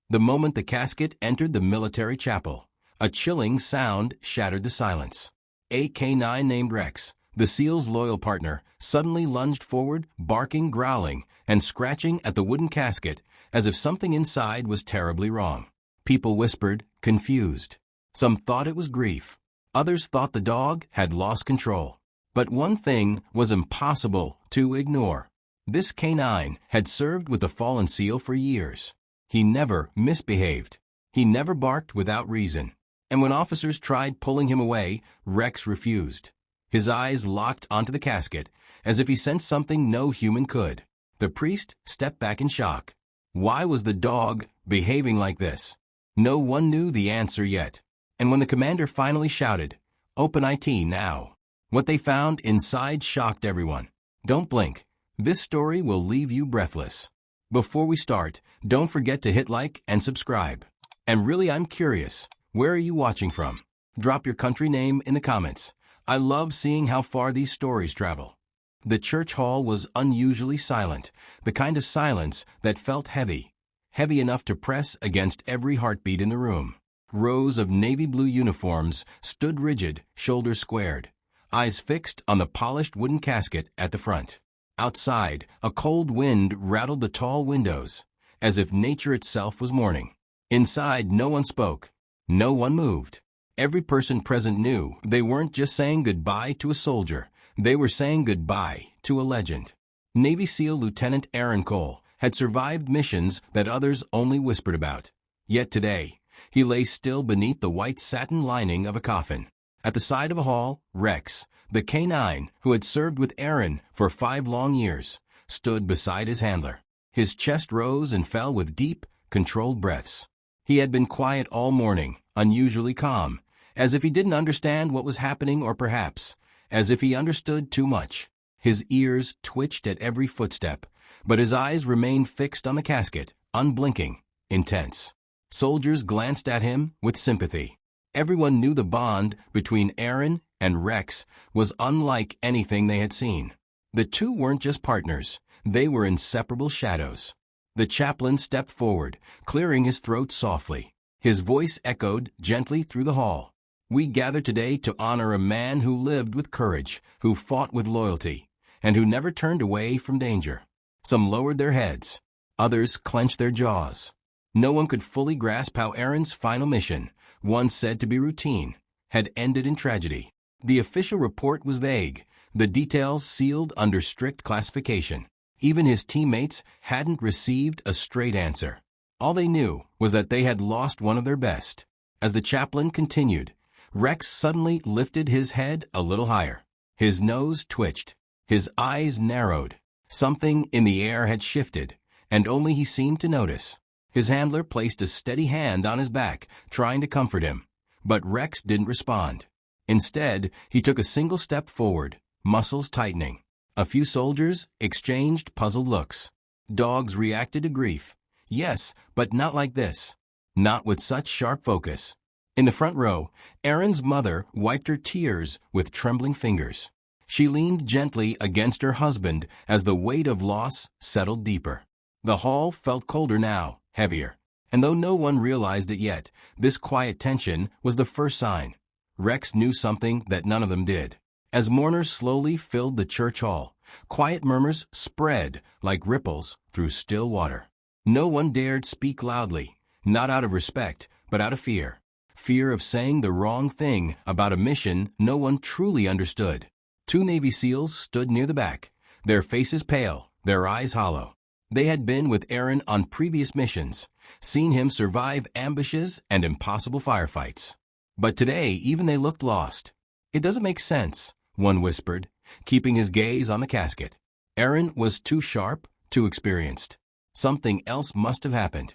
The moment the casket entered the military chapel, a chilling sound shattered the silence. A K-9 named Rex, the SEAL's loyal partner, suddenly lunged forward, barking, growling, and scratching at the wooden casket as if something inside was terribly wrong. People whispered, confused. Some thought it was grief. Others thought the dog had lost control. But one thing was impossible to ignore. This K-9 had served with the fallen SEAL for years. He never misbehaved. He never barked without reason. And when officers tried pulling him away, Rex refused. His eyes locked onto the casket, as if he sensed something no human could. The priest stepped back in shock. Why was the dog behaving like this? No one knew the answer yet. And when the commander finally shouted, "Open IT now," what they found inside shocked everyone. Don't blink. This story will leave you breathless. Before we start, don't forget to hit like and subscribe. And really, I'm curious, where are you watching from? Drop your country name in the comments. I love seeing how far these stories travel. The church hall was unusually silent, the kind of silence that felt heavy enough to press against every heartbeat in the room. Rows of navy blue uniforms stood rigid, shoulders squared, eyes fixed on the polished wooden casket at the front. Outside, a cold wind rattled the tall windows, as if nature itself was mourning. Inside, no one spoke. No one moved. Every person present knew they weren't just saying goodbye to a soldier. They were saying goodbye to a legend. Navy SEAL Lieutenant Aaron Cole had survived missions that others only whispered about. Yet today, he lay still beneath the white satin lining of a coffin. At the side of a hall, Rex, the K-9, who had served with Aaron for 5 long years, stood beside his handler. His chest rose and fell with deep, controlled breaths. He had been quiet all morning, unusually calm, as if he didn't understand what was happening, or perhaps, as if he understood too much. His ears twitched at every footstep, but his eyes remained fixed on the casket, unblinking, intense. Soldiers glanced at him with sympathy. Everyone knew the bond between Aaron and Rex was unlike anything they had seen. The two weren't just partners, they were inseparable shadows. The chaplain stepped forward, clearing his throat softly. His voice echoed gently through the hall. "We gather today to honor a man who lived with courage, who fought with loyalty, and who never turned away from danger." Some lowered their heads. Others clenched their jaws. No one could fully grasp how Aaron's final mission, once said to be routine, had ended in tragedy. The official report was vague, the details sealed under strict classification. Even his teammates hadn't received a straight answer. All they knew was that they had lost one of their best. As the chaplain continued, Rex suddenly lifted his head a little higher. His nose twitched. His eyes narrowed. Something in the air had shifted, and only he seemed to notice. His handler placed a steady hand on his back, trying to comfort him. But Rex didn't respond. Instead, he took a single step forward, muscles tightening. A few soldiers exchanged puzzled looks. Dogs reacted to grief. Yes, but not like this. Not with such sharp focus. In the front row, Aaron's mother wiped her tears with trembling fingers. She leaned gently against her husband as the weight of loss settled deeper. The hall felt colder now, heavier. And though no one realized it yet, this quiet tension was the first sign. Rex knew something that none of them did. As mourners slowly filled the church hall, quiet murmurs spread like ripples through still water. No one dared speak loudly, not out of respect, but out of fear. Fear of saying the wrong thing about a mission no one truly understood. 2 Navy SEALs stood near the back, their faces pale, their eyes hollow. They had been with Aaron on previous missions, seen him survive ambushes and impossible firefights. But today, even they looked lost. "It doesn't make sense," one whispered, keeping his gaze on the casket. Aaron was too sharp, too experienced. Something else must have happened.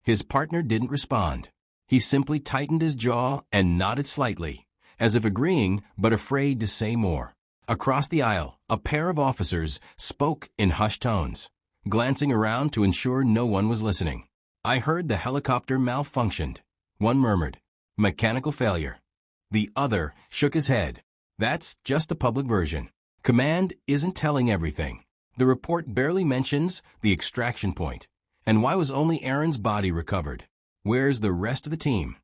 His partner didn't respond. He simply tightened his jaw and nodded slightly, as if agreeing but afraid to say more. Across the aisle, a pair of officers spoke in hushed tones, glancing around to ensure no one was listening. "I heard the helicopter malfunctioned," one murmured. "Mechanical failure." The other shook his head. "That's just the public version. Command isn't telling everything. The report barely mentions the extraction point. And why was only Aaron's body recovered? Where's the rest of the team?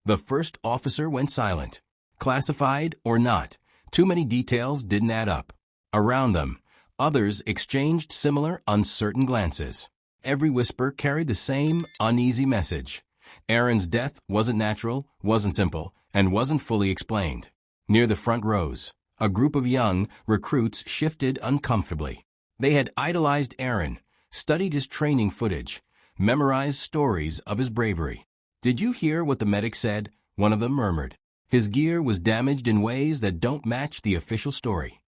The first officer went silent. Classified or not, too many details didn't add up. Around them, others exchanged similar, uncertain glances. Every whisper carried the same uneasy message. Aaron's death wasn't natural, wasn't simple, and wasn't fully explained. Near the front rows, a group of young recruits shifted uncomfortably. They had idolized Aaron, studied his training footage, memorized stories of his bravery. "Did you hear what the medic said?" one of them murmured. "His gear was damaged in ways that don't match the official story."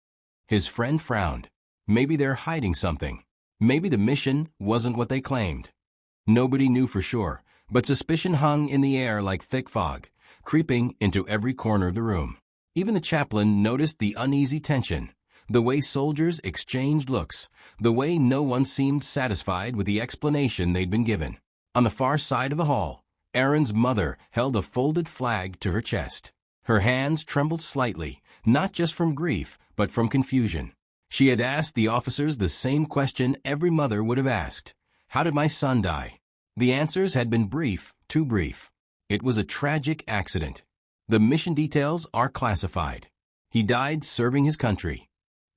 His friend frowned. Maybe they're hiding something. Maybe the mission wasn't what they claimed. Nobody knew for sure, but suspicion hung in the air like thick fog, creeping into every corner of the room. Even the chaplain noticed the uneasy tension, the way soldiers exchanged looks, the way no one seemed satisfied with the explanation they'd been given. On the far side of the hall, Aaron's mother held a folded flag to her chest. Her hands trembled slightly, not just from grief, but from confusion. She had asked the officers the same question every mother would have asked. How did my son die? The answers had been brief, too brief. It was a tragic accident. The mission details are classified. He died serving his country.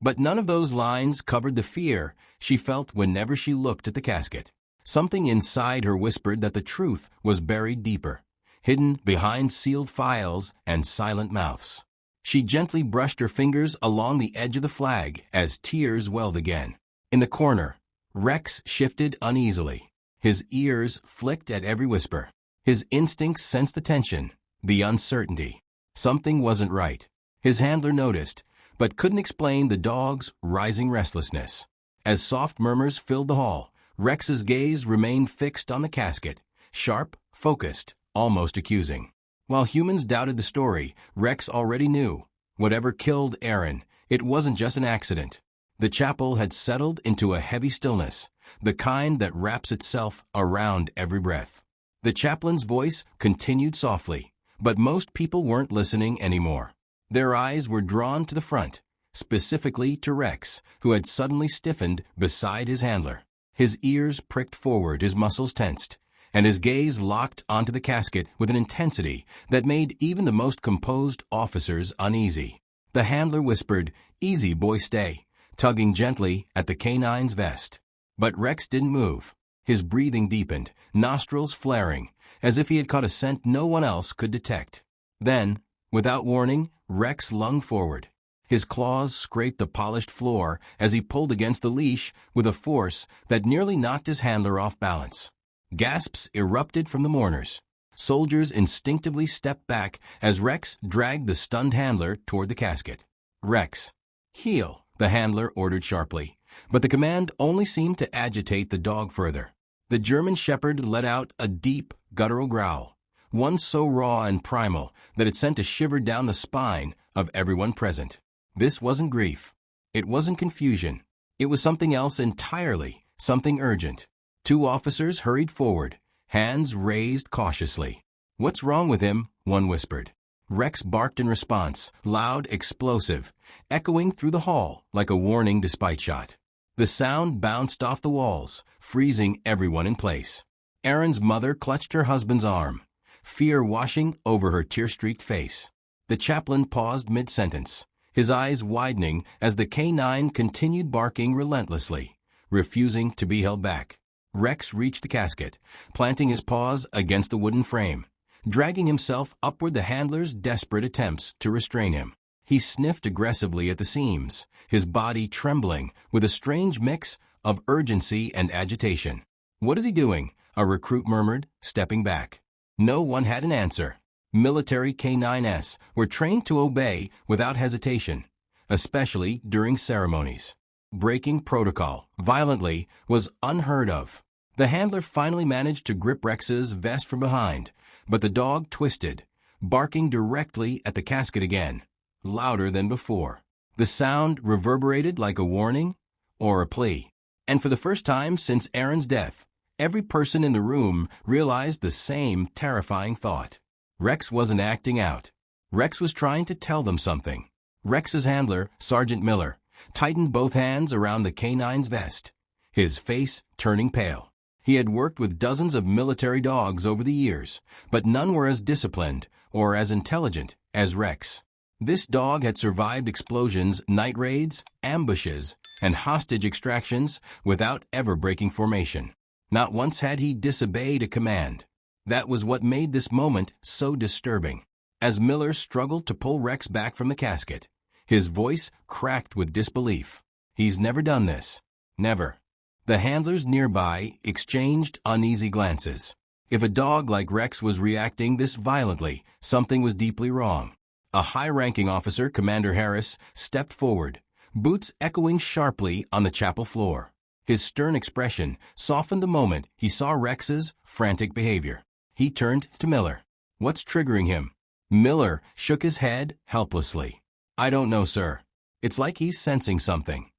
But none of those lines covered the fear she felt whenever she looked at the casket. Something inside her whispered that the truth was buried deeper, hidden behind sealed files and silent mouths. She gently brushed her fingers along the edge of the flag as tears welled again. In the corner, Rex shifted uneasily. His ears flicked at every whisper. His instincts sensed the tension, the uncertainty. Something wasn't right. His handler noticed, but couldn't explain the dog's rising restlessness. As soft murmurs filled the hall, Rex's gaze remained fixed on the casket, sharp, focused, almost accusing. While humans doubted the story, Rex already knew. Whatever killed Aaron, it wasn't just an accident. The chapel had settled into a heavy stillness, the kind that wraps itself around every breath. The chaplain's voice continued softly, but most people weren't listening anymore. Their eyes were drawn to the front, specifically to Rex, who had suddenly stiffened beside his handler. His ears pricked forward, his muscles tensed, and his gaze locked onto the casket with an intensity that made even the most composed officers uneasy. The handler whispered, "Easy, boy, stay," tugging gently at the canine's vest. But Rex didn't move. His breathing deepened, nostrils flaring, as if he had caught a scent no one else could detect. Then, without warning, Rex lunged forward. His claws scraped the polished floor as he pulled against the leash with a force that nearly knocked his handler off balance. Gasps erupted from the mourners. Soldiers instinctively stepped back as Rex dragged the stunned handler toward the casket. "Rex, heel," the handler ordered sharply, but the command only seemed to agitate the dog further. The German shepherd let out a deep, guttural growl, one so raw and primal that it sent a shiver down the spine of everyone present. This wasn't grief. It wasn't confusion. It was something else entirely, something urgent. Two officers hurried forward, hands raised cautiously. "What's wrong with him?" one whispered. Rex barked in response, loud, explosive, echoing through the hall like a warning despite shot. The sound bounced off the walls, freezing everyone in place. Aaron's mother clutched her husband's arm, fear washing over her tear-streaked face. The chaplain paused mid-sentence, his eyes widening as the canine continued barking relentlessly, refusing to be held back. Rex reached the casket, planting his paws against the wooden frame, dragging himself upward the handler's desperate attempts to restrain him. He sniffed aggressively at the seams, his body trembling with a strange mix of urgency and agitation. "What is he doing?" a recruit murmured, stepping back. No one had an answer. Military K9s were trained to obey without hesitation, especially during ceremonies. Breaking protocol violently was unheard of. The handler finally managed to grip Rex's vest from behind, but the dog twisted, barking directly at the casket again, louder than before. The sound reverberated like a warning or a plea. And for the first time since Aaron's death, every person in the room realized the same terrifying thought. Rex wasn't acting out. Rex was trying to tell them something. Rex's handler, Sergeant Miller, tightened both hands around the canine's vest, his face turning pale. He had worked with dozens of military dogs over the years, but none were as disciplined or as intelligent as Rex. This dog had survived explosions, night raids, ambushes, and hostage extractions without ever breaking formation. Not once had he disobeyed a command. That was what made this moment so disturbing. As Miller struggled to pull Rex back from the casket, his voice cracked with disbelief. "He's never done this. Never." The handlers nearby exchanged uneasy glances. If a dog like Rex was reacting this violently, something was deeply wrong. A high-ranking officer, Commander Harris, stepped forward, boots echoing sharply on the chapel floor. His stern expression softened the moment he saw Rex's frantic behavior. He turned to Miller. "What's triggering him?" Miller shook his head helplessly. "I don't know, sir. It's like he's sensing something."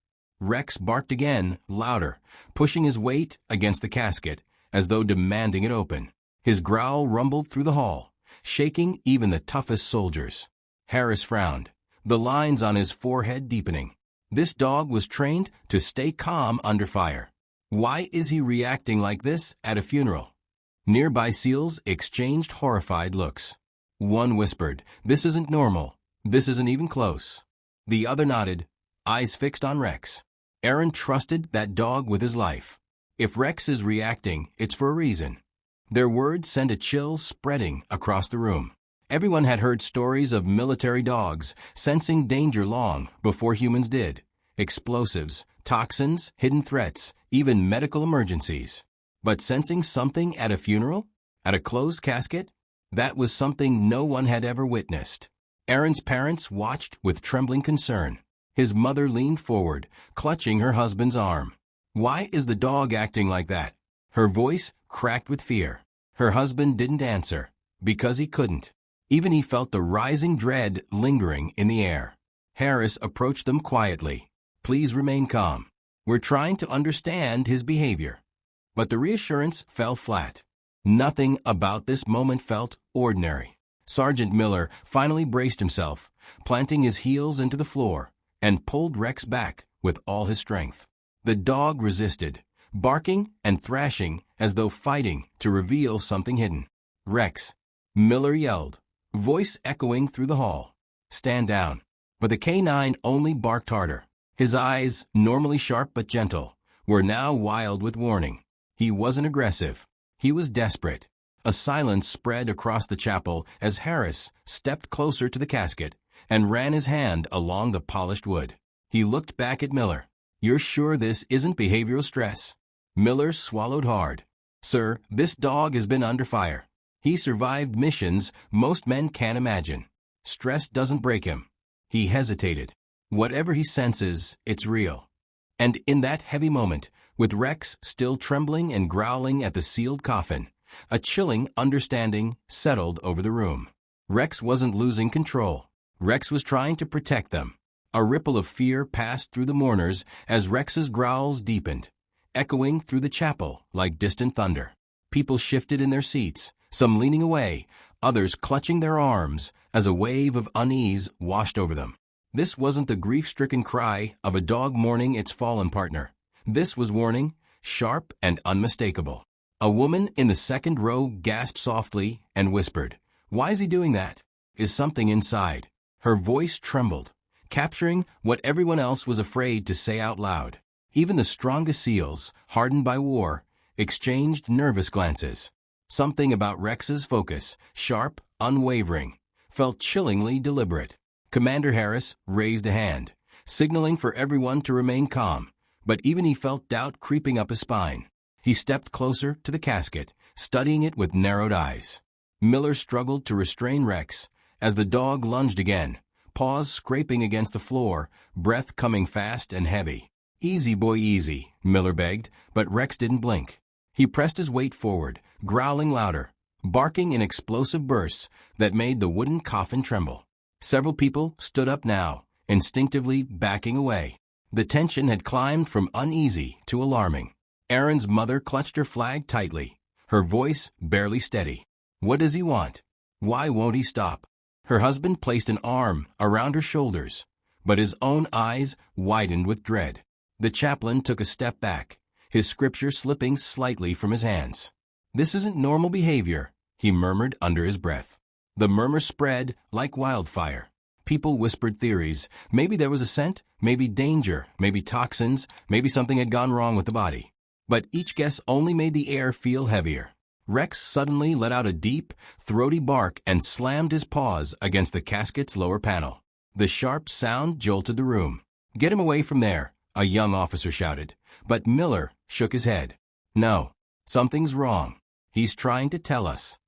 Rex barked again, louder, pushing his weight against the casket as though demanding it open. His growl rumbled through the hall, shaking even the toughest soldiers. Harris frowned, the lines on his forehead deepening. This dog was trained to stay calm under fire. Why is he reacting like this at a funeral? Nearby SEALs exchanged horrified looks. One whispered, "This isn't normal. This isn't even close." The other nodded, eyes fixed on Rex. Aaron trusted that dog with his life. If Rex is reacting, it's for a reason. Their words sent a chill spreading across the room. Everyone had heard stories of military dogs sensing danger long before humans did. Explosives, toxins, hidden threats, even medical emergencies. But sensing something at a funeral? At a closed casket? That was something no one had ever witnessed. Aaron's parents watched with trembling concern. His mother leaned forward, clutching her husband's arm. "Why is the dog acting like that?" Her voice cracked with fear. Her husband didn't answer, because he couldn't. Even he felt the rising dread lingering in the air. Harris approached them quietly. "Please remain calm. We're trying to understand his behavior." But the reassurance fell flat. Nothing about this moment felt ordinary. Sergeant Miller finally braced himself, planting his heels into the floor, and pulled Rex back with all his strength. The dog resisted, barking and thrashing as though fighting to reveal something hidden. "Rex," Miller yelled, voice echoing through the hall. "Stand down." But the K9 only barked harder. His eyes, normally sharp but gentle, were now wild with warning. He wasn't aggressive. He was desperate. A silence spread across the chapel as Harris stepped closer to the casket and ran his hand along the polished wood. He looked back at Miller. "You're sure this isn't behavioral stress?" Miller swallowed hard. "Sir, this dog has been under fire. He survived missions most men can't imagine. Stress doesn't break him." He hesitated. Whatever he senses, it's real. And in that heavy moment, with Rex still trembling and growling at the sealed coffin, a chilling understanding settled over the room. Rex wasn't losing control. Rex was trying to protect them. A ripple of fear passed through the mourners as Rex's growls deepened, echoing through the chapel like distant thunder. People shifted in their seats, some leaning away, others clutching their arms as a wave of unease washed over them. This wasn't the grief-stricken cry of a dog mourning its fallen partner. This was warning, sharp and unmistakable. A woman in the second row gasped softly and whispered, "Why is he doing that? Is something inside?" Her voice trembled, capturing what everyone else was afraid to say out loud. Even the strongest SEALs, hardened by war, exchanged nervous glances. Something about Rex's focus, sharp, unwavering, felt chillingly deliberate. Commander Harris raised a hand, signaling for everyone to remain calm, but even he felt doubt creeping up his spine. He stepped closer to the casket, studying it with narrowed eyes. Miller struggled to restrain Rex as the dog lunged again, paws scraping against the floor, breath coming fast and heavy. "Easy, boy, easy," Miller begged, but Rex didn't blink. He pressed his weight forward, growling louder, barking in explosive bursts that made the wooden coffin tremble. Several people stood up now, instinctively backing away. The tension had climbed from uneasy to alarming. Aaron's mother clutched her flag tightly, her voice barely steady. "What does he want? Why won't he stop?" Her husband placed an arm around her shoulders, but his own eyes widened with dread. The chaplain took a step back, his scripture slipping slightly from his hands. "This isn't normal behavior," he murmured under his breath. The murmur spread like wildfire. People whispered theories. Maybe there was a scent, maybe danger, maybe toxins, maybe something had gone wrong with the body. But each guess only made the air feel heavier. Rex suddenly let out a deep, throaty bark and slammed his paws against the casket's lower panel. The sharp sound jolted the room. "Get him away from there," a young officer shouted. But Miller shook his head. "No, something's wrong. He's trying to tell us."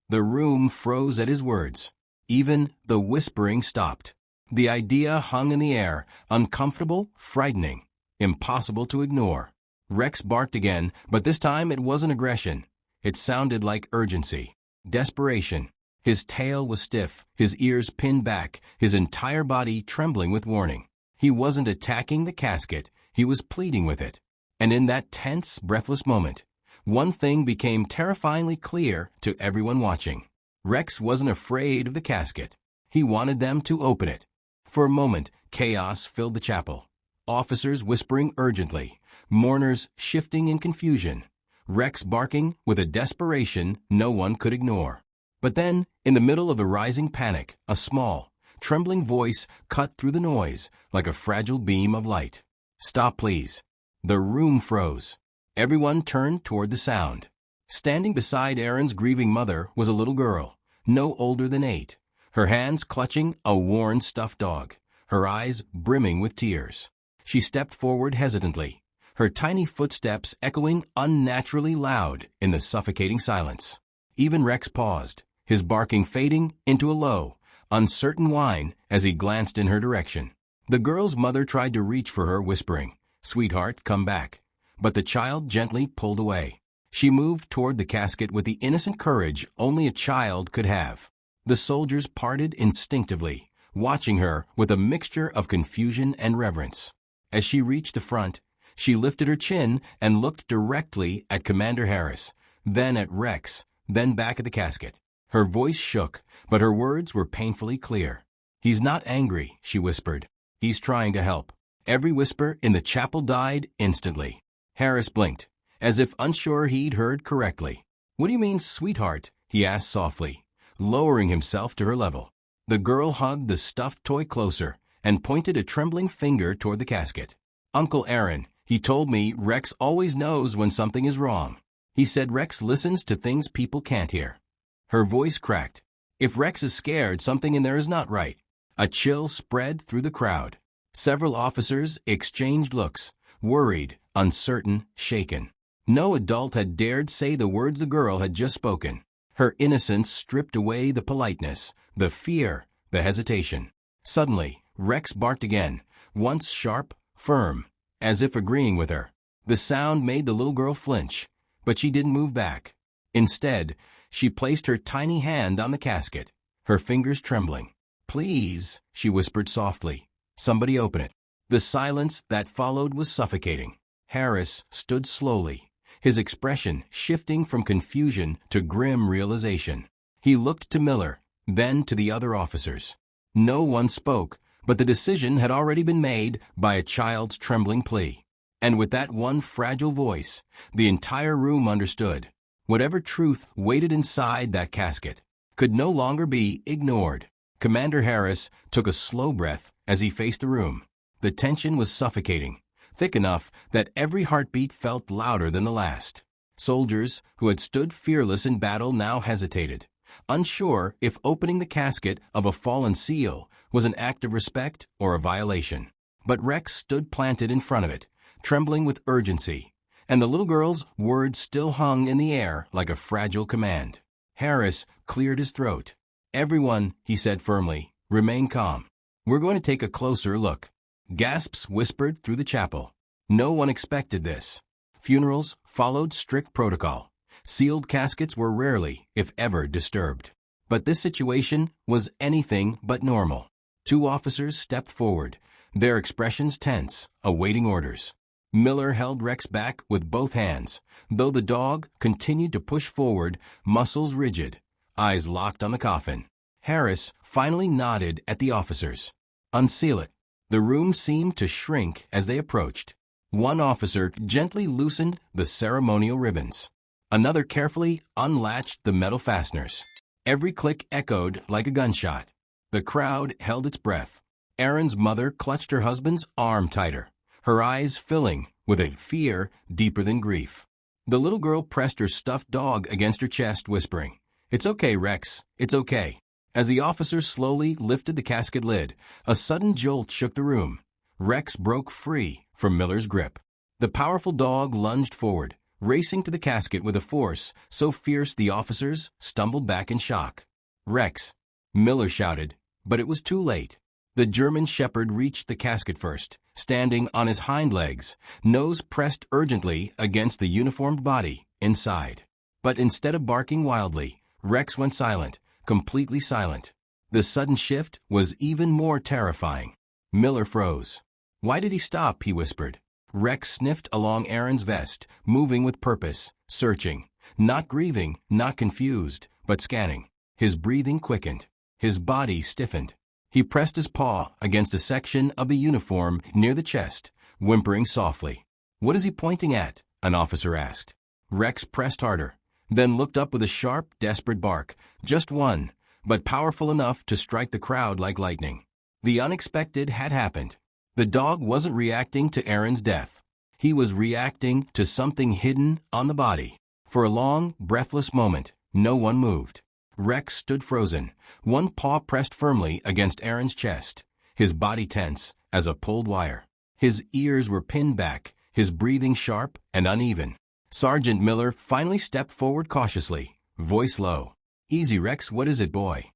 The room froze at his words. Even the whispering stopped. The idea hung in the air, uncomfortable, frightening, impossible to ignore. Rex barked again, but this time it wasn't aggression. It sounded like urgency, desperation. His tail was stiff, his ears pinned back, his entire body trembling with warning. He wasn't attacking the casket, he was pleading with it. And in that tense, breathless moment, one thing became terrifyingly clear to everyone watching. Rex wasn't afraid of the casket. He wanted them to open it. For a moment, chaos filled the chapel. Officers whispering urgently, mourners shifting in confusion, Rex barking with a desperation no one could ignore. But then, in the middle of the rising panic, a small, trembling voice cut through the noise like a fragile beam of light. "Stop, please." The room froze. Everyone turned toward the sound. Standing beside Aaron's grieving mother was a little girl, no older than 8, her hands clutching a worn stuffed dog, her eyes brimming with tears. She stepped forward hesitantly, her tiny footsteps echoing unnaturally loud in the suffocating silence. Even Rex paused, his barking fading into a low, uncertain whine as he glanced in her direction. The girl's mother tried to reach for her, whispering, "Sweetheart, come back." But the child gently pulled away. She moved toward the casket with the innocent courage only a child could have. The soldiers parted instinctively, watching her with a mixture of confusion and reverence. As she reached the front, she lifted her chin and looked directly at Commander Harris, then at Rex, then back at the casket. Her voice shook, but her words were painfully clear. "He's not angry," she whispered. "He's trying to help." Every whisper in the chapel died instantly. Harris blinked, as if unsure he'd heard correctly. "What do you mean, sweetheart?" he asked softly, lowering himself to her level. The girl hugged the stuffed toy closer and pointed a trembling finger toward the casket. "Uncle Aaron, he told me Rex always knows when something is wrong. He said Rex listens to things people can't hear." Her voice cracked. "If Rex is scared, something in there is not right." A chill spread through the crowd. Several officers exchanged looks, worried, uncertain, shaken. No adult had dared say the words the girl had just spoken. Her innocence stripped away the politeness, the fear, the hesitation. Suddenly, Rex barked again, once sharp, firm, as if agreeing with her. The sound made the little girl flinch, but she didn't move back. Instead, she placed her tiny hand on the casket, her fingers trembling. "Please," she whispered softly, "somebody open it." The silence that followed was suffocating. Harris stood slowly, his expression shifting from confusion to grim realization. He looked to Miller, then to the other officers. No one spoke, but the decision had already been made by a child's trembling plea. And with that one fragile voice, the entire room understood. Whatever truth waited inside that casket could no longer be ignored. Commander Harris took a slow breath as he faced the room. The tension was suffocating, thick enough that every heartbeat felt louder than the last. Soldiers who had stood fearless in battle now hesitated, unsure if opening the casket of a fallen SEAL was an act of respect or a violation. But Rex stood planted in front of it, trembling with urgency, and the little girl's words still hung in the air like a fragile command. Harris cleared his throat. "Everyone," he said firmly, "remain calm. We're going to take a closer look." Gasps whispered through the chapel. No one expected this. Funerals followed strict protocol. Sealed caskets were rarely, if ever, disturbed. But this situation was anything but normal. 2 officers stepped forward, their expressions tense, awaiting orders. Miller held Rex back with both hands, though the dog continued to push forward, muscles rigid, eyes locked on the coffin. Harris finally nodded at the officers. "Unseal it." The room seemed to shrink as they approached. One officer gently loosened the ceremonial ribbons. Another carefully unlatched the metal fasteners. Every click echoed like a gunshot. The crowd held its breath. Aaron's mother clutched her husband's arm tighter, her eyes filling with a fear deeper than grief. The little girl pressed her stuffed dog against her chest, whispering, "It's okay, Rex, it's okay." As the officer slowly lifted the casket lid, a sudden jolt shook the room. Rex broke free from Miller's grip. The powerful dog lunged forward, racing to the casket with a force so fierce the officers stumbled back in shock. "Rex!" Miller shouted, but it was too late. The German shepherd reached the casket first, standing on his hind legs, nose pressed urgently against the uniformed body inside. But instead of barking wildly, Rex went silent, completely silent. The sudden shift was even more terrifying. Miller froze. "Why did he stop?" he whispered. Rex sniffed along Aaron's vest, moving with purpose, searching, not grieving, not confused, but scanning. His breathing quickened. His body stiffened. He pressed his paw against a section of the uniform near the chest, whimpering softly. "What is he pointing at?" an officer asked. Rex pressed harder, then looked up with a sharp, desperate bark, just one, but powerful enough to strike the crowd like lightning. The unexpected had happened. The dog wasn't reacting to Aaron's death. He was reacting to something hidden on the body. For a long, breathless moment, no one moved. Rex stood frozen, one paw pressed firmly against Aaron's chest, his body tense as a pulled wire. His ears were pinned back, his breathing sharp and uneven. Sergeant Miller finally stepped forward cautiously, voice low. "Easy, Rex, what is it, boy?"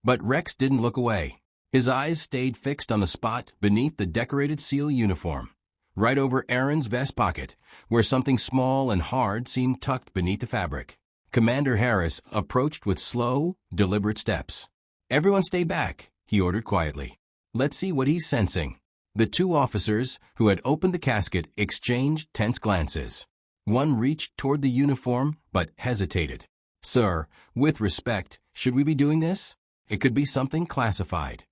But Rex didn't look away. His eyes stayed fixed on the spot beneath the decorated SEAL uniform, right over Aaron's vest pocket, where something small and hard seemed tucked beneath the fabric. Commander Harris approached with slow, deliberate steps. "Everyone stay back," he ordered quietly. "Let's see what he's sensing." The two officers who had opened the casket exchanged tense glances. One reached toward the uniform, but hesitated. "Sir, with respect, should we be doing this? It could be something classified."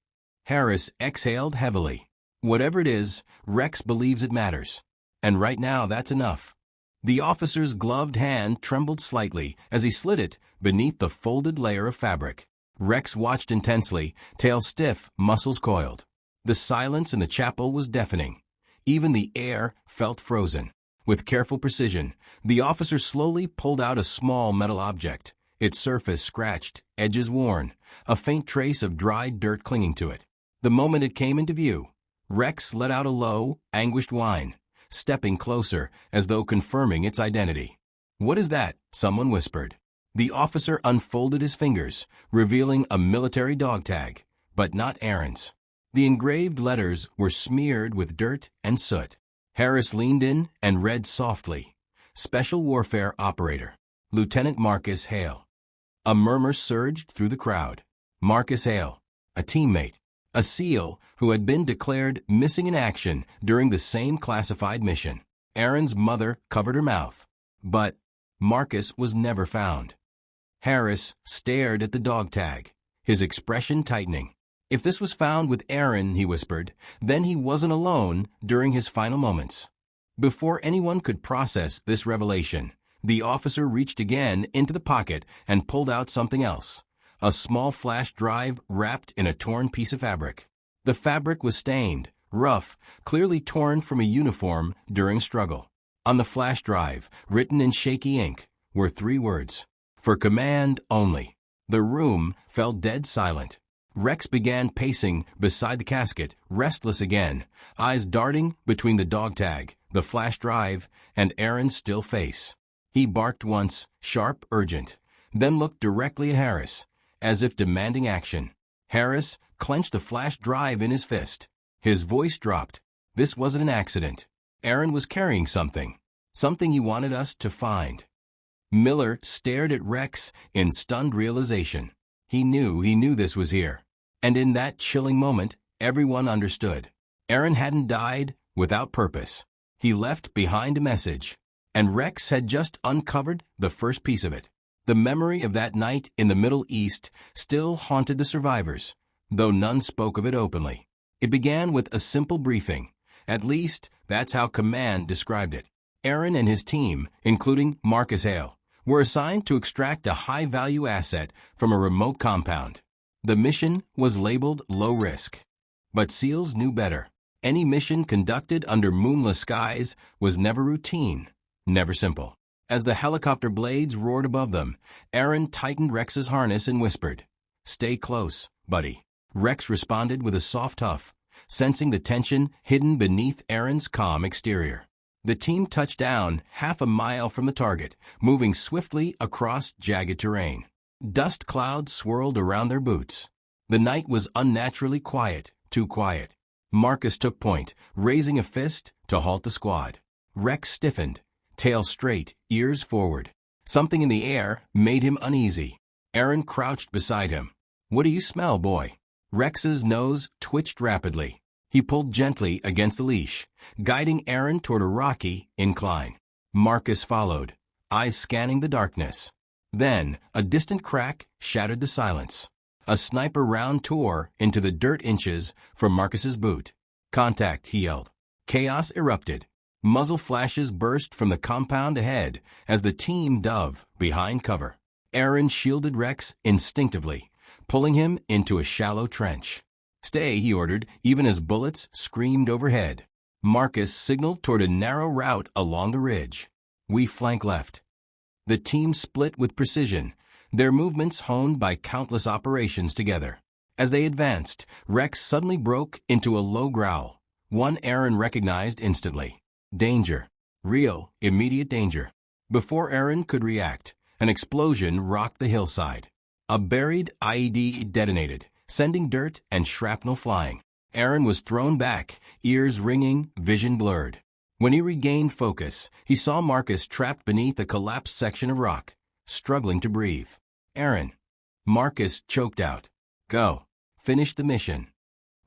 Harris exhaled heavily. "Whatever it is, Rex believes it matters. And right now, that's enough." The officer's gloved hand trembled slightly as he slid it beneath the folded layer of fabric. Rex watched intensely, tail stiff, muscles coiled. The silence in the chapel was deafening. Even the air felt frozen. With careful precision, the officer slowly pulled out a small metal object, its surface scratched, edges worn, a faint trace of dried dirt clinging to it. The moment it came into view, Rex let out a low, anguished whine, stepping closer as though confirming its identity. "What is that?" someone whispered. The officer unfolded his fingers, revealing a military dog tag, but not Aaron's. The engraved letters were smeared with dirt and soot. Harris leaned in and read softly, "Special Warfare Operator, Lieutenant Marcus Hale." A murmur surged through the crowd. Marcus Hale, a teammate, a SEAL who had been declared missing in action during the same classified mission. Aaron's mother covered her mouth, but Marcus was never found. Harris stared at the dog tag, his expression tightening. If this was found with Aaron, he whispered, then he wasn't alone during his final moments. Before anyone could process this revelation, the officer reached again into the pocket and pulled out something else. A small flash drive wrapped in a torn piece of fabric. The fabric was stained, rough, clearly torn from a uniform during a struggle. On the flash drive, written in shaky ink, were 3 words: "For command only." The room fell dead silent. Rex began pacing beside the casket, restless again, eyes darting between the dog tag, the flash drive, and Aaron's still face. He barked once, sharp, urgent, then looked directly at Harris, as if demanding action. Harris clenched the flash drive in his fist. His voice dropped. This wasn't an accident. Aaron was carrying something he wanted us to find. Miller stared at Rex in stunned realization. He knew this was here. And in that chilling moment, everyone understood. Aaron hadn't died without purpose. He left behind a message. And Rex had just uncovered the first piece of it. The memory of that night in the Middle East still haunted the survivors, though none spoke of it openly. It began with a simple briefing. At least, that's how Command described it. Aaron and his team, including Marcus Hale, were assigned to extract a high-value asset from a remote compound. The mission was labeled low risk. But SEALs knew better. Any mission conducted under moonless skies was never routine, never simple. As the helicopter blades roared above them, Aaron tightened Rex's harness and whispered, "Stay close, buddy." Rex responded with a soft huff, sensing the tension hidden beneath Aaron's calm exterior. The team touched down half a mile from the target, moving swiftly across jagged terrain. Dust clouds swirled around their boots. The night was unnaturally quiet, too quiet. Marcus took point, raising a fist to halt the squad. Rex stiffened, tail straight, ears forward. Something in the air made him uneasy. Aaron crouched beside him. "What do you smell, boy?" Rex's nose twitched rapidly. He pulled gently against the leash, guiding Aaron toward a rocky incline. Marcus followed, eyes scanning the darkness. Then, a distant crack shattered the silence. A sniper round tore into the dirt inches from Marcus's boot. "Contact," he yelled. Chaos erupted. Muzzle flashes burst from the compound ahead as the team dove behind cover. Aaron shielded Rex instinctively, pulling him into a shallow trench. "Stay," he ordered, even as bullets screamed overhead. Marcus signaled toward a narrow route along the ridge. "We flank left." The team split with precision, their movements honed by countless operations together. As they advanced, Rex suddenly broke into a low growl, one Aaron recognized instantly. Danger. Real, immediate danger. Before Aaron could react, an explosion rocked the hillside. A buried IED detonated, sending dirt and shrapnel flying. Aaron was thrown back, ears ringing, vision blurred. When he regained focus, he saw Marcus trapped beneath a collapsed section of rock, struggling to breathe. "Aaron." Marcus choked out. "Go. Finish the mission."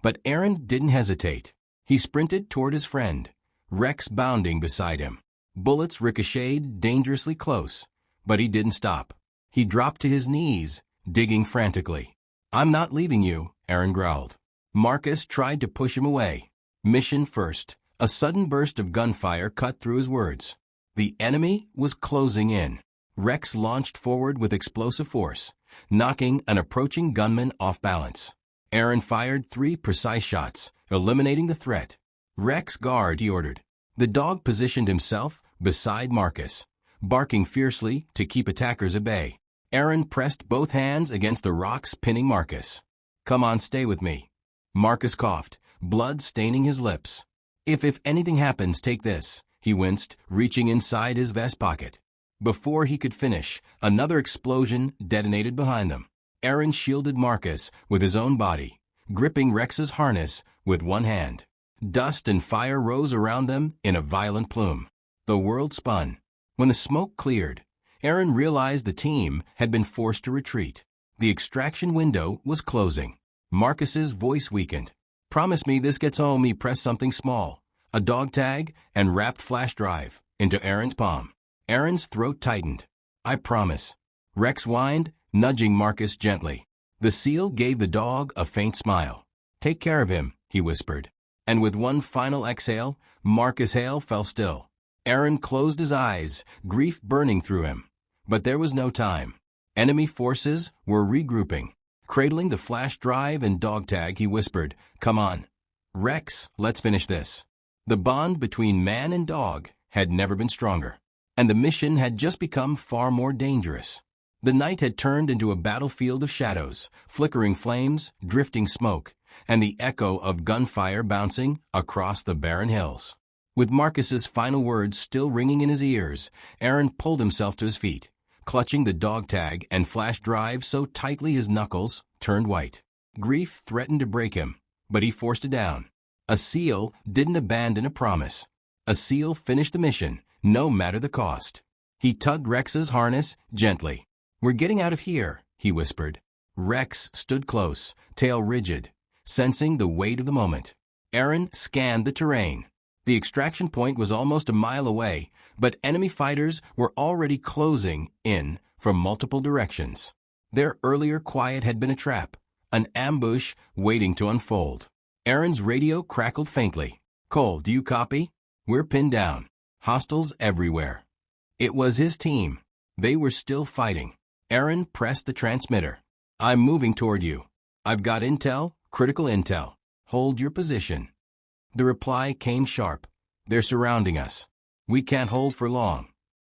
But Aaron didn't hesitate. He sprinted toward his friend, Rex bounding beside him. Bullets ricocheted dangerously close, but he didn't stop. He dropped to his knees, digging frantically. "I'm not leaving you," Aaron growled. Marcus tried to push him away. Mission first. A sudden burst of gunfire cut through his words. The enemy was closing in. Rex launched forward with explosive force, knocking an approaching gunman off balance. Aaron fired 3 precise shots, eliminating the threat. "Rex, guard," he ordered. The dog positioned himself beside Marcus, barking fiercely to keep attackers at bay. Aaron pressed both hands against the rocks pinning Marcus. "Come on, stay with me." Marcus coughed, blood staining his lips. If anything happens, take this," he winced, reaching inside his vest pocket. Before he could finish, another explosion detonated behind them. Aaron shielded Marcus with his own body, gripping Rex's harness with one hand. Dust and fire rose around them in a violent plume. The world spun. When the smoke cleared, Aaron realized the team had been forced to retreat. The extraction window was closing. Marcus's voice weakened. "Promise me this gets home." He pressed something small, a dog tag and wrapped flash drive, into Aaron's palm. Aaron's throat tightened. "I promise." Rex whined, nudging Marcus gently. The SEAL gave the dog a faint smile. "Take care of him," he whispered. And with one final exhale, Marcus Hale fell still. Aaron closed his eyes, grief burning through him. But there was no time. Enemy forces were regrouping. Cradling the flash drive and dog tag, he whispered, "Come on. Rex, let's finish this." The bond between man and dog had never been stronger, and the mission had just become far more dangerous. The night had turned into a battlefield of shadows, flickering flames, drifting smoke, and the echo of gunfire bouncing across the barren hills. With Marcus's final words still ringing in his ears, Aaron pulled himself to his feet, clutching the dog tag and flash drive so tightly his knuckles turned white. Grief threatened to break him, but he forced it down. A SEAL didn't abandon a promise. A SEAL finished the mission, no matter the cost. He tugged Rex's harness gently. "We're getting out of here," he whispered. Rex stood close, tail rigid, sensing the weight of the moment. Aaron scanned the terrain. The extraction point was almost a mile away, but enemy fighters were already closing in from multiple directions. Their earlier quiet had been a trap, an ambush waiting to unfold. Aaron's radio crackled faintly. Cole, do you copy? We're pinned down. Hostiles everywhere. It was his team. They were still fighting. Aaron pressed the transmitter. I'm moving toward you. I've got intel, critical intel. Hold your position. The reply came sharp. They're surrounding us. We can't hold for long.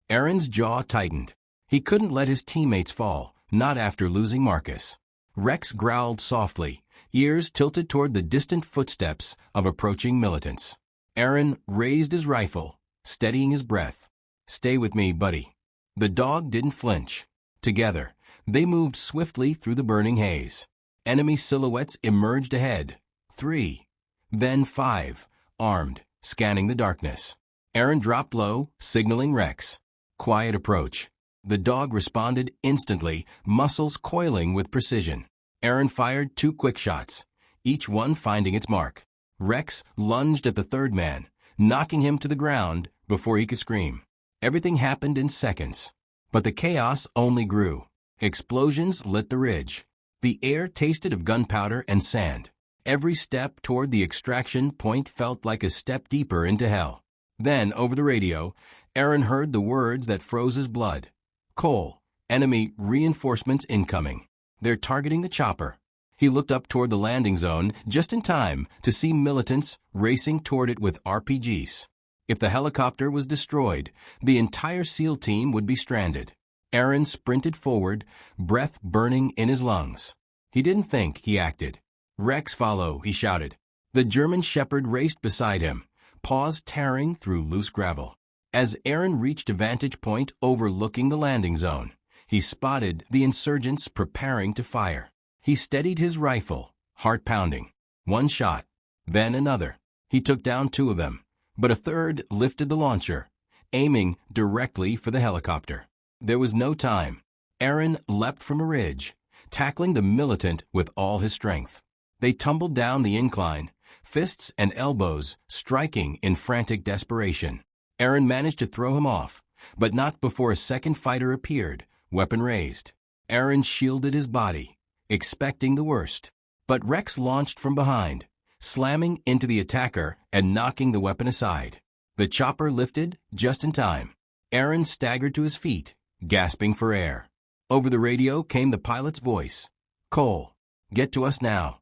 Aaron's jaw tightened. He couldn't let his teammates fall, not after losing Marcus. Rex growled softly, ears tilted toward the distant footsteps of approaching militants. Aaron raised his rifle, steadying his breath. Stay with me, buddy. The dog didn't flinch. Together, they moved swiftly through the burning haze. Enemy silhouettes emerged ahead. 3, then 5, armed, scanning the darkness. Aaron dropped low, signaling Rex. Quiet approach. The dog responded instantly, muscles coiling with precision. Aaron fired 2 quick shots, each one finding its mark. Rex lunged at the third man, knocking him to the ground before he could scream. Everything happened in seconds, but the chaos only grew. Explosions lit the ridge. The air tasted of gunpowder and sand. Every step toward the extraction point felt like a step deeper into hell. Then, over the radio, Aaron heard the words that froze his blood. Cole, enemy reinforcements incoming. They're targeting the chopper. He looked up toward the landing zone just in time to see militants racing toward it with RPGs. If the helicopter was destroyed, the entire SEAL team would be stranded. Aaron sprinted forward, breath burning in his lungs. He didn't think, he acted. Rex, follow, he shouted. The German shepherd raced beside him, paws tearing through loose gravel. As Aaron reached a vantage point overlooking the landing zone, he spotted the insurgents preparing to fire. He steadied his rifle, heart pounding. 1 shot, then another. He took down 2 of them, but a third lifted the launcher, aiming directly for the helicopter. There was no time. Aaron leapt from a ridge, tackling the militant with all his strength. They tumbled down the incline, fists and elbows striking in frantic desperation. Aaron managed to throw him off, but not before a second fighter appeared, weapon raised. Aaron shielded his body, expecting the worst. But Rex launched from behind, slamming into the attacker and knocking the weapon aside. The chopper lifted just in time. Aaron staggered to his feet, gasping for air. Over the radio came the pilot's voice. Cole, get to us now.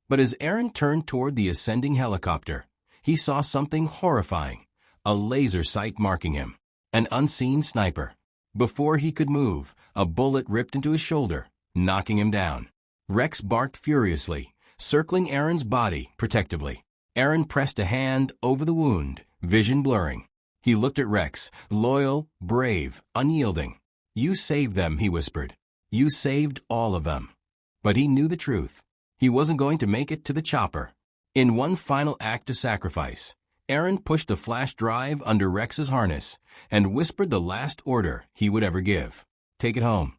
But as Aaron turned toward the ascending helicopter, he saw something horrifying, a laser sight marking him, an unseen sniper. Before he could move, a bullet ripped into his shoulder, knocking him down. Rex barked furiously, circling Aaron's body protectively. Aaron pressed a hand over the wound, vision blurring. He looked at Rex, loyal, brave, unyielding. You saved them, he whispered. You saved all of them. But he knew the truth. He wasn't going to make it to the chopper. In one final act of sacrifice, Aaron pushed a flash drive under Rex's harness and whispered the last order he would ever give. Take it home.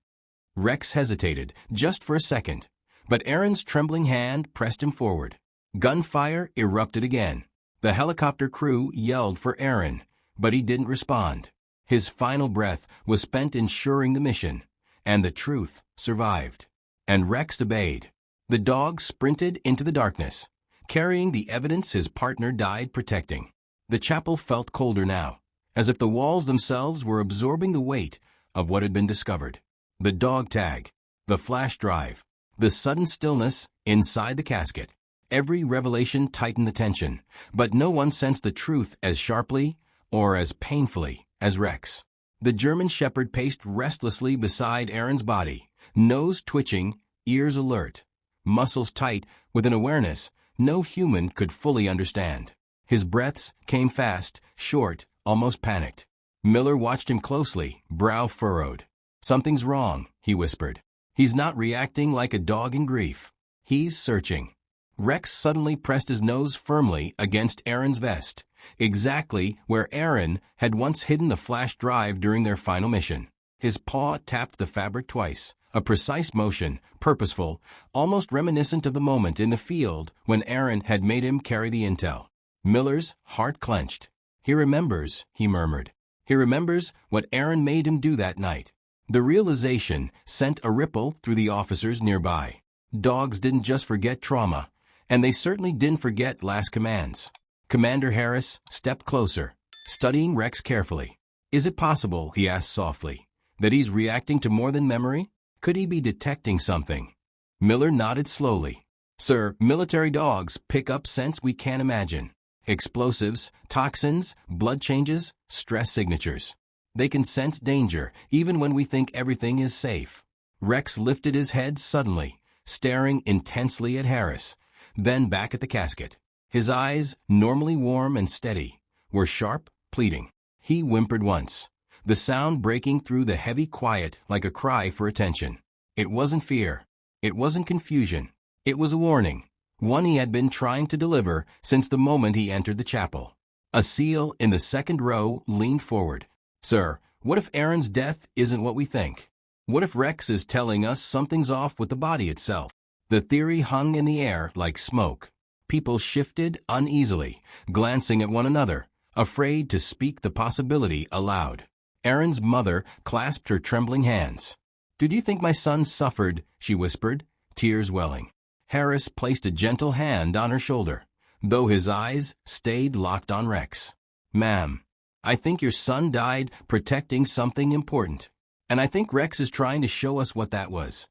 Rex hesitated, just for a second, but Aaron's trembling hand pressed him forward. Gunfire erupted again. The helicopter crew yelled for Aaron, but he didn't respond. His final breath was spent ensuring the mission, and the truth survived. And Rex obeyed. The dog sprinted into the darkness, carrying the evidence his partner died protecting. The chapel felt colder now, as if the walls themselves were absorbing the weight of what had been discovered. The dog tag, the flash drive, the sudden stillness inside the casket. Every revelation tightened the tension, but no one sensed the truth as sharply or as painfully as Rex. The German shepherd paced restlessly beside Aaron's body, nose twitching, ears alert, muscles tight with an awareness no human could fully understand. His breaths came fast, short, almost panicked. Miller watched him closely, brow furrowed. Something's wrong, he whispered. He's not reacting like a dog in grief. He's searching. Rex suddenly pressed his nose firmly against Aaron's vest, exactly where Aaron had once hidden the flash drive during their final mission. His paw tapped the fabric twice, a precise motion, purposeful, almost reminiscent of the moment in the field when Aaron had made him carry the intel. Miller's heart clenched. He remembers, he murmured. He remembers what Aaron made him do that night. The realization sent a ripple through the officers nearby. Dogs didn't just forget trauma, and they certainly didn't forget last commands. Commander Harris stepped closer, studying Rex carefully. Is it possible, he asked softly, that he's reacting to more than memory? Could he be detecting something? Miller nodded slowly. Sir, military dogs pick up scents we can't imagine. Explosives, toxins, blood changes, stress signatures. They can sense danger even when we think everything is safe. Rex lifted his head suddenly, staring intensely at Harris, then back at the casket. His eyes, normally warm and steady, were sharp, pleading. He whimpered once, the sound breaking through the heavy quiet like a cry for attention. It wasn't fear. It wasn't confusion. It was a warning, one he had been trying to deliver since the moment he entered the chapel. A SEAL in the second row leaned forward. Sir, what if Aaron's death isn't what we think? What if Rex is telling us something's off with the body itself? The theory hung in the air like smoke. People shifted uneasily, glancing at one another, afraid to speak the possibility aloud. Aaron's mother clasped her trembling hands. "Did you think my son suffered?" she whispered, tears welling. Harris placed a gentle hand on her shoulder, though his eyes stayed locked on Rex. "Ma'am, I think your son died protecting something important. And I think Rex is trying to show us what that was."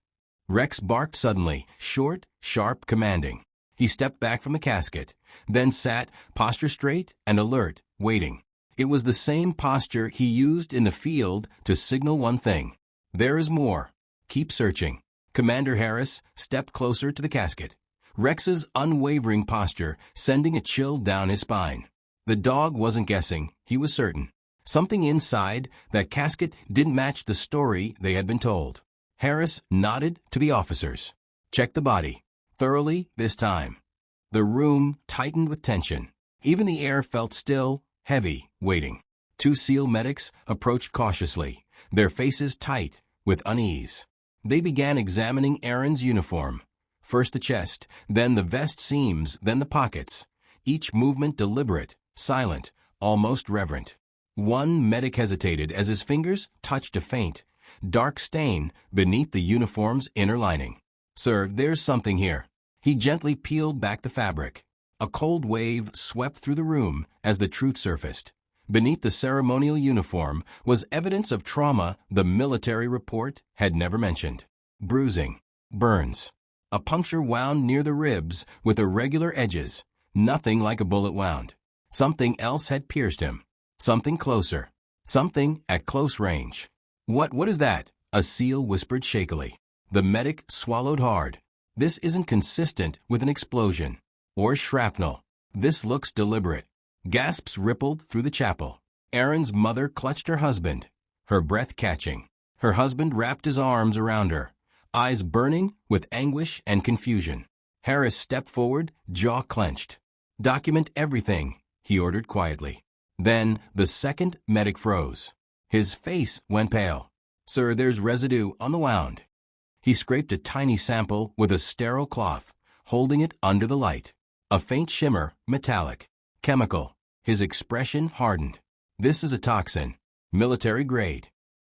Rex barked suddenly, short, sharp, commanding. He stepped back from the casket, then sat, posture straight and alert, waiting. It was the same posture he used in the field to signal one thing. There is more. Keep searching. Commander Harris stepped closer to the casket, Rex's unwavering posture sending a chill down his spine. The dog wasn't guessing, he was certain. Something inside that casket didn't match the story they had been told. Harris nodded to the officers. Check the body. Thoroughly this time. The room tightened with tension. Even the air felt still, heavy, waiting. 2 SEAL medics approached cautiously, their faces tight with unease. They began examining Aaron's uniform. First the chest, then the vest seams, then the pockets. Each movement deliberate, silent, almost reverent. One medic hesitated as his fingers touched a faint, dark stain beneath the uniform's inner lining. "Sir, there's something here." He gently peeled back the fabric. A cold wave swept through the room as the truth surfaced. Beneath the ceremonial uniform was evidence of trauma the military report had never mentioned. Bruising, burns, a puncture wound near the ribs with irregular edges, nothing like a bullet wound. Something else had pierced him. Something closer. Something at close range. What is that?" a SEAL whispered shakily. The medic swallowed hard. "This isn't consistent with an explosion. Or shrapnel. This looks deliberate." Gasps rippled through the chapel. Aaron's mother clutched her husband, her breath catching. Her husband wrapped his arms around her, eyes burning with anguish and confusion. Harris stepped forward, jaw clenched. "Document everything," he ordered quietly. Then the second medic froze. His face went pale. "Sir, there's residue on the wound." He scraped a tiny sample with a sterile cloth, holding it under the light. A faint shimmer, metallic, chemical. His expression hardened. "This is a toxin. Military grade."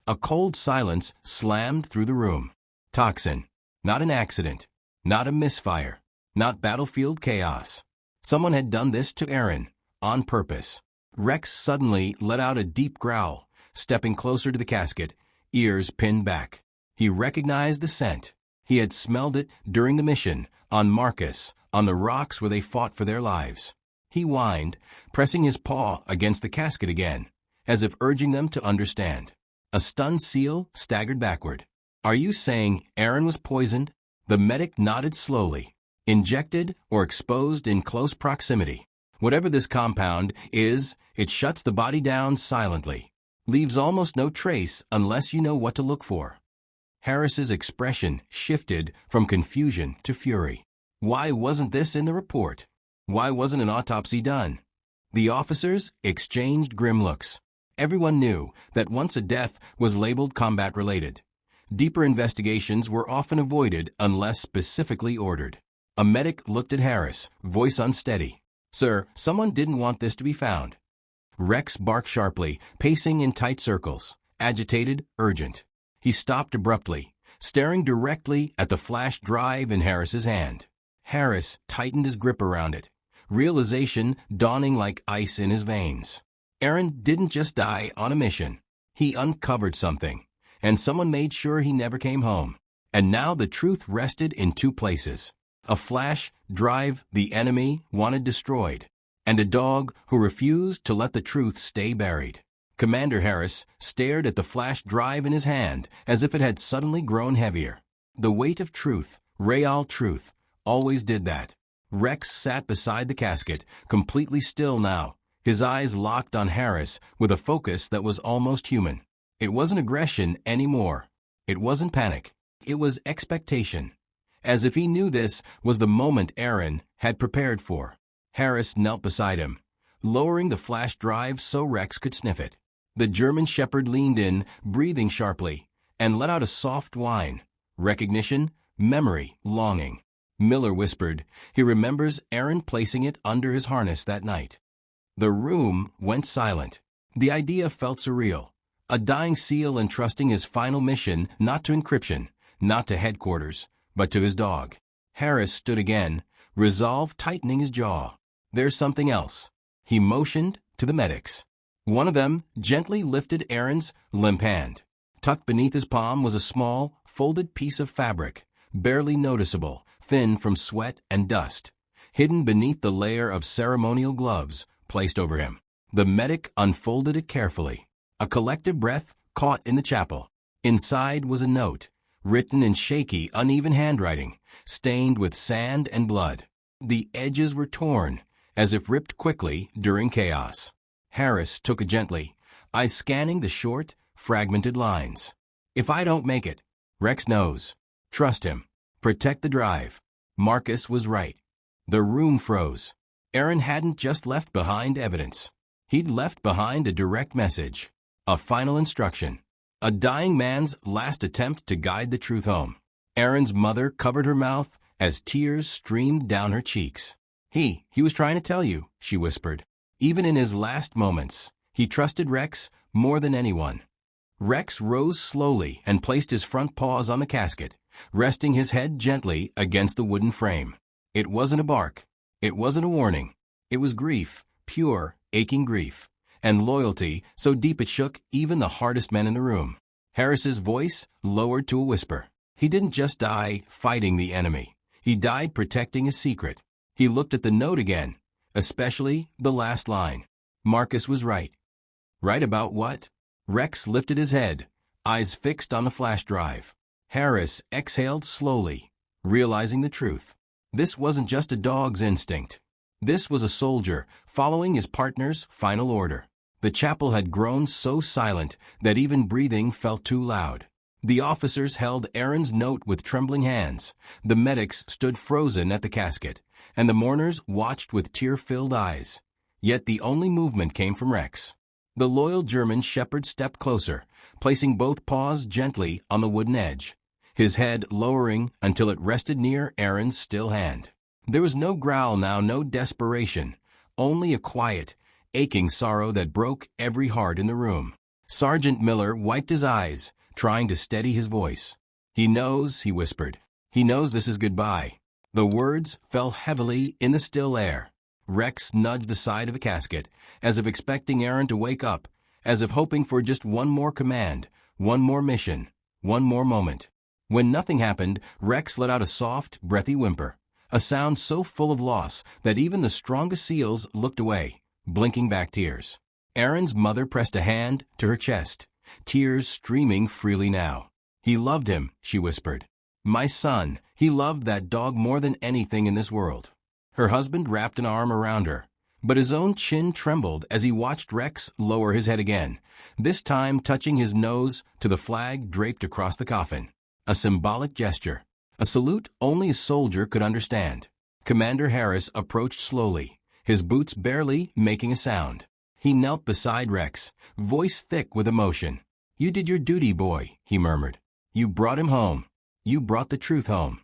A cold silence slammed through the room. Toxin. Not an accident. Not a misfire. Not battlefield chaos. Someone had done this to Aaron, on purpose. Rex suddenly let out a deep growl, stepping closer to the casket, ears pinned back. He recognized the scent. He had smelled it during the mission, on Marcus, on the rocks where they fought for their lives. He whined, pressing his paw against the casket again, as if urging them to understand. A stunned SEAL staggered backward. "Are you saying Aaron was poisoned?" The medic nodded slowly. "Injected or exposed in close proximity. Whatever this compound is, it shuts the body down silently. Leaves almost no trace unless you know what to look for." Harris's expression shifted from confusion to fury. Why wasn't this in the report? Why wasn't an autopsy done? The officers exchanged grim looks. Everyone knew that once a death was labeled combat-related, deeper investigations were often avoided unless specifically ordered. A medic looked at Harris, voice unsteady. "Sir, someone didn't want this to be found." Rex barked sharply, pacing in tight circles, agitated, urgent. He stopped abruptly, staring directly at the flash drive in Harris's hand. Harris tightened his grip around it, realization dawning like ice in his veins. Aaron didn't just die on a mission. He uncovered something, and someone made sure he never came home. And now the truth rested in two places. A flash drive the enemy wanted destroyed, and a dog who refused to let the truth stay buried. Commander Harris stared at the flash drive in his hand as if it had suddenly grown heavier. The weight of truth, real truth, always did that. Rex sat beside the casket, completely still now, his eyes locked on Harris with a focus that was almost human. It wasn't aggression anymore. It wasn't panic. It was expectation. As if he knew this was the moment Aaron had prepared for. Harris knelt beside him, lowering the flash drive so Rex could sniff it. The German shepherd leaned in, breathing sharply, and let out a soft whine. Recognition, memory, longing. Miller whispered he remembers Aaron placing it under his harness that night. The room went silent. The idea felt surreal. A dying SEAL entrusting his final mission not to encryption, not to headquarters, but to his dog. Harris stood again, resolve tightening his jaw. There's something else. He motioned to the medics. One of them gently lifted Aaron's limp hand. Tucked beneath his palm was a small, folded piece of fabric, barely noticeable, thin from sweat and dust, hidden beneath the layer of ceremonial gloves placed over him. The medic unfolded it carefully. A collective breath caught in the chapel. Inside was a note, written in shaky, uneven handwriting, stained with sand and blood. The edges were torn, as if ripped quickly during chaos. Harris took it gently, eyes scanning the short, fragmented lines. If I don't make it, Rex knows. Trust him. Protect the drive. Marcus was right. The room froze. Aaron hadn't just left behind evidence. He'd left behind a direct message. A final instruction. A dying man's last attempt to guide the truth home. Aaron's mother covered her mouth as tears streamed down her cheeks. He was trying to tell you, she whispered. Even in his last moments, he trusted Rex more than anyone. Rex rose slowly and placed his front paws on the casket, resting his head gently against the wooden frame. It wasn't a bark. It wasn't a warning. It was grief, pure, aching grief, and loyalty so deep it shook even the hardest men in the room. Harris's voice lowered to a whisper. He didn't just die fighting the enemy. He died protecting a secret. He looked at the note again, especially the last line. Marcus was right. Right about what? Rex lifted his head, eyes fixed on the flash drive. Harris exhaled slowly, realizing the truth. This wasn't just a dog's instinct. This was a soldier following his partner's final order. The chapel had grown so silent that even breathing felt too loud. The officers held Aaron's note with trembling hands. The medics stood frozen at the casket, and the mourners watched with tear-filled eyes. Yet the only movement came from Rex. The loyal German shepherd stepped closer, placing both paws gently on the wooden edge, his head lowering until it rested near Aaron's still hand. There was no growl now, no desperation, only a quiet, aching sorrow that broke every heart in the room. Sergeant Miller wiped his eyes, trying to steady his voice. He knows, he whispered. He knows this is goodbye. The words fell heavily in the still air. Rex nudged the side of the casket, as if expecting Aaron to wake up, as if hoping for just one more command, one more mission, one more moment. When nothing happened, Rex let out a soft, breathy whimper, a sound so full of loss that even the strongest SEALs looked away, blinking back tears. Aaron's mother pressed a hand to her chest, tears streaming freely now. He loved him, she whispered. My son, he loved that dog more than anything in this world. Her husband wrapped an arm around her, but his own chin trembled as he watched Rex lower his head again, this time touching his nose to the flag draped across the coffin. A symbolic gesture, a salute only a soldier could understand. Commander Harris approached slowly, his boots barely making a sound. He knelt beside Rex, voice thick with emotion. You did your duty, boy, he murmured. You brought him home. You brought the truth home.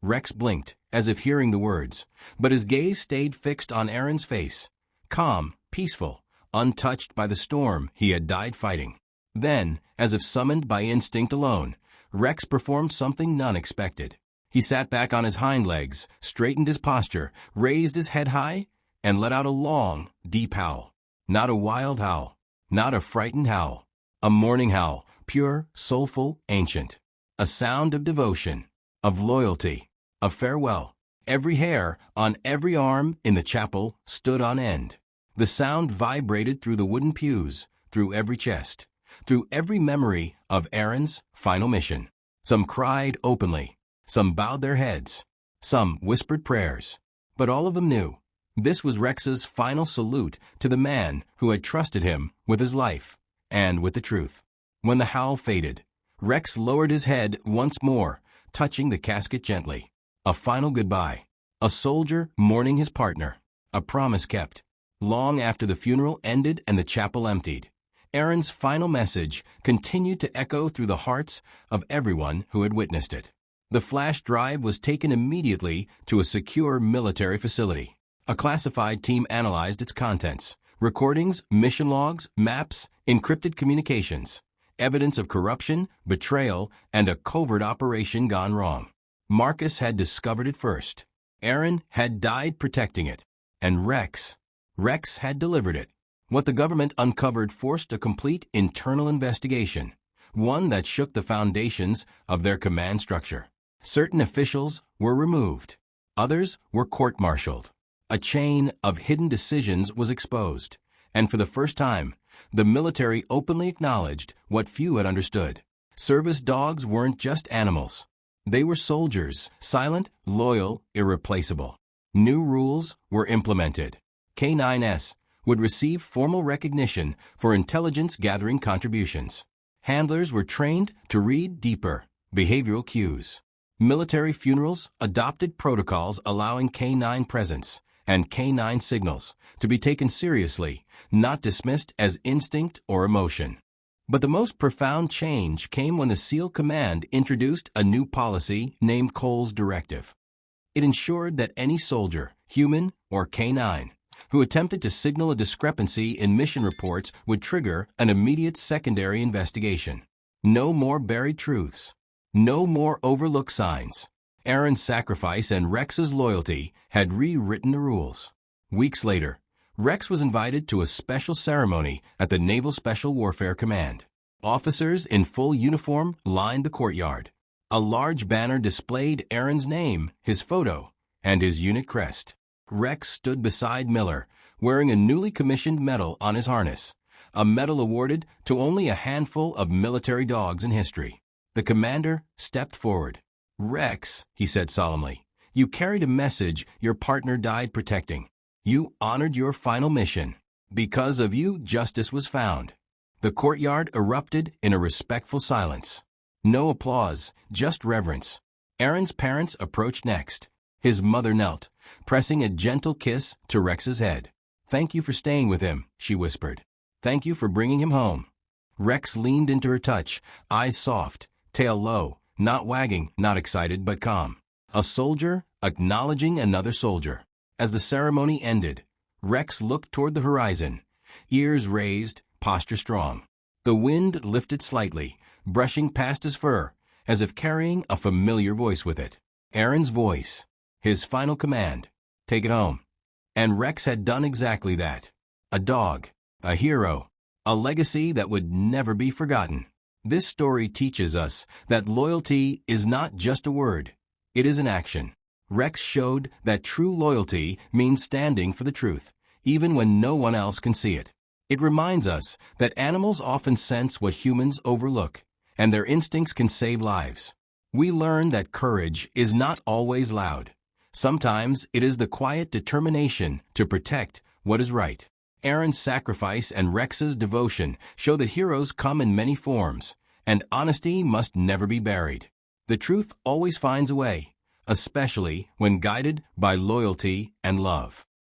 Rex blinked, as if hearing the words, but his gaze stayed fixed on Aaron's face, calm, peaceful, untouched by the storm he had died fighting. Then, as if summoned by instinct alone, Rex performed something none expected. He sat back on his hind legs, straightened his posture, raised his head high, and let out a long, deep howl. Not a wild howl, not a frightened howl. A mourning howl, pure, soulful, ancient. A sound of devotion, of loyalty, of farewell. Every hair on every arm in the chapel stood on end. The sound vibrated through the wooden pews, through every chest, through every memory of Aaron's final mission. Some cried openly, some bowed their heads, some whispered prayers. But all of them knew this was Rex's final salute to the man who had trusted him with his life and with the truth. When the howl faded, Rex lowered his head once more, touching the casket gently. A final goodbye. A soldier mourning his partner. A promise kept. Long after the funeral ended and the chapel emptied, Aaron's final message continued to echo through the hearts of everyone who had witnessed it. The flash drive was taken immediately to a secure military facility. A classified team analyzed its contents: recordings, mission logs, maps, encrypted communications, evidence of corruption, betrayal, and a covert operation gone wrong. Marcus had discovered it first. Aaron had died protecting it. And Rex had delivered it. What the government uncovered forced a complete internal investigation, one that shook the foundations of their command structure. Certain officials were removed. Others were court-martialed. A chain of hidden decisions was exposed, and for the first time, the military openly acknowledged what few had understood. Service dogs weren't just animals. They were soldiers, silent, loyal, irreplaceable. New rules were implemented. K9s would receive formal recognition for intelligence-gathering contributions. Handlers were trained to read deeper behavioral cues. Military funerals adopted protocols allowing K9 presence and K9 signals to be taken seriously, not dismissed as instinct or emotion. But the most profound change came when the SEAL Command introduced a new policy named Cole's Directive. It ensured that any soldier, human or K9, who attempted to signal a discrepancy in mission reports would trigger an immediate secondary investigation. No more buried truths. No more overlooked signs. Aaron's sacrifice and Rex's loyalty had rewritten the rules. Weeks later, Rex was invited to a special ceremony at the Naval Special Warfare Command. Officers in full uniform lined the courtyard. A large banner displayed Aaron's name, his photo, and his unit crest. Rex stood beside Miller, wearing a newly commissioned medal on his harness, a medal awarded to only a handful of military dogs in history. The commander stepped forward. "Rex," he said solemnly, "you carried a message your partner died protecting. You honored your final mission. Because of you, justice was found." The courtyard erupted in a respectful silence. No applause, just reverence. Aaron's parents approached next. His mother knelt, pressing a gentle kiss to Rex's head. "Thank you for staying with him," she whispered. "Thank you for bringing him home." Rex leaned into her touch, eyes soft, tail low, not wagging, not excited, but calm. A soldier acknowledging another soldier. As the ceremony ended, Rex looked toward the horizon, ears raised, posture strong. The wind lifted slightly, brushing past his fur, as if carrying a familiar voice with it. Aaron's voice. His final command. Take it home. And Rex had done exactly that. A dog. A hero. A legacy that would never be forgotten. This story teaches us that loyalty is not just a word. It is an action. Rex showed that true loyalty means standing for the truth, even when no one else can see it. It reminds us that animals often sense what humans overlook, and their instincts can save lives. We learn that courage is not always loud. Sometimes it is the quiet determination to protect what is right. Aaron's sacrifice and Rex's devotion show that heroes come in many forms, and honesty must never be buried. The truth always finds a way, especially when guided by loyalty and love.